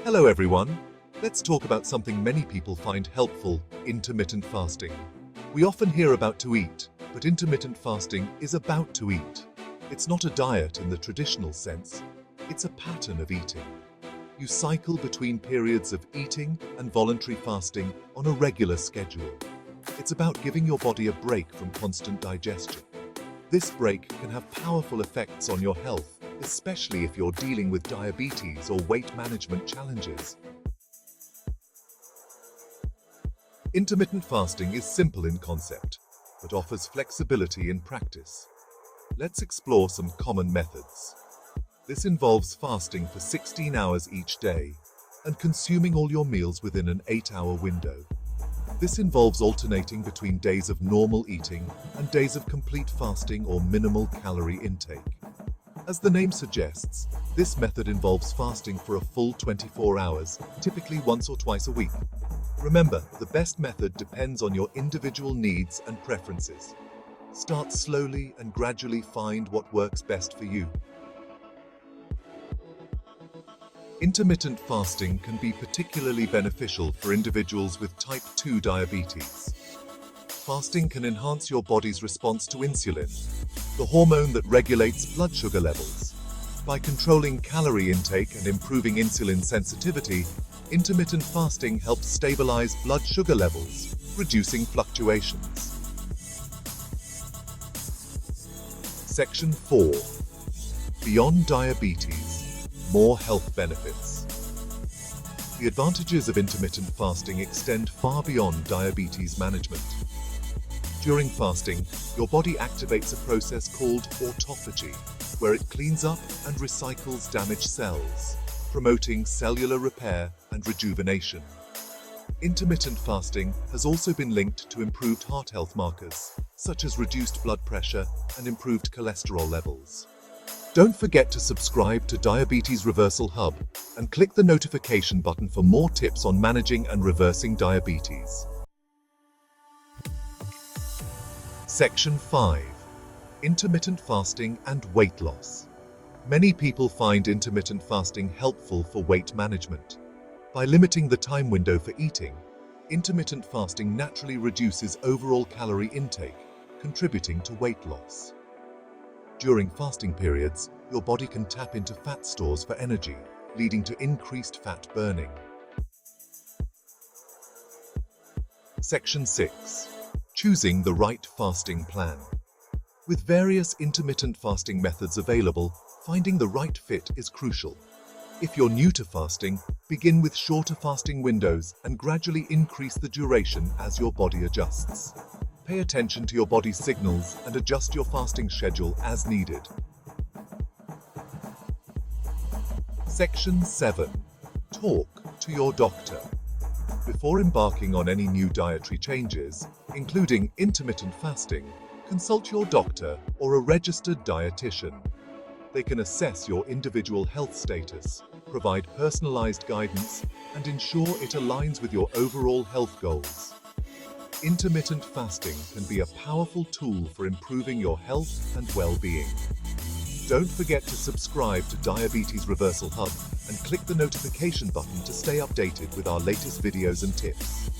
Hello everyone. Let's talk about something many people find helpful, intermittent fasting. We often hear about to eat, but intermittent fasting is about to eat. It's not a diet in the traditional sense, it's a pattern of eating. You cycle between periods of eating and voluntary fasting on a regular schedule. It's about giving your body a break from constant digestion. This break can have powerful effects on your health, especially if you're dealing with diabetes or weight management challenges. Intermittent fasting is simple in concept, but offers flexibility in practice. Let's explore some common methods. This involves fasting for 16 hours each day and consuming all your meals within an 8-hour window. This involves alternating between days of normal eating and days of complete fasting or minimal calorie intake. As the name suggests, this method involves fasting for a full 24 hours, typically once or twice a week. Remember, the best method depends on your individual needs and preferences. Start slowly and gradually find what works best for you. Intermittent fasting can be particularly beneficial for individuals with type 2 diabetes. Fasting can enhance your body's response to insulin, the hormone that regulates blood sugar levels. By controlling calorie intake and improving insulin sensitivity, intermittent fasting helps stabilize blood sugar levels, reducing fluctuations. Section 4. Beyond diabetes, more health benefits. The advantages of intermittent fasting extend far beyond diabetes management. During fasting, your body activates a process called autophagy, where it cleans up and recycles damaged cells, promoting cellular repair and rejuvenation. Intermittent fasting has also been linked to improved heart health markers, such as reduced blood pressure and improved cholesterol levels. Don't forget to subscribe to Diabetes Reversal Hub and click the notification button for more tips on managing and reversing diabetes. Section 5. Intermittent fasting and weight loss. Many people find intermittent fasting helpful for weight management. By limiting the time window for eating, intermittent fasting naturally reduces overall calorie intake, contributing to weight loss. During fasting periods, your body can tap into fat stores for energy, leading to increased fat burning. Section 6. Choosing the right fasting plan. With various intermittent fasting methods available, finding the right fit is crucial. If you're new to fasting, begin with shorter fasting windows and gradually increase the duration as your body adjusts. Pay attention to your body's signals and adjust your fasting schedule as needed. Section 7. Talk to your doctor. Before embarking on any new dietary changes, including intermittent fasting, consult your doctor or a registered dietitian. They can assess your individual health status, provide personalized guidance, and ensure it aligns with your overall health goals. Intermittent fasting can be a powerful tool for improving your health and well-being. Don't forget to subscribe to Diabetes Reversal Hub and click the notification button to stay updated with our latest videos and tips.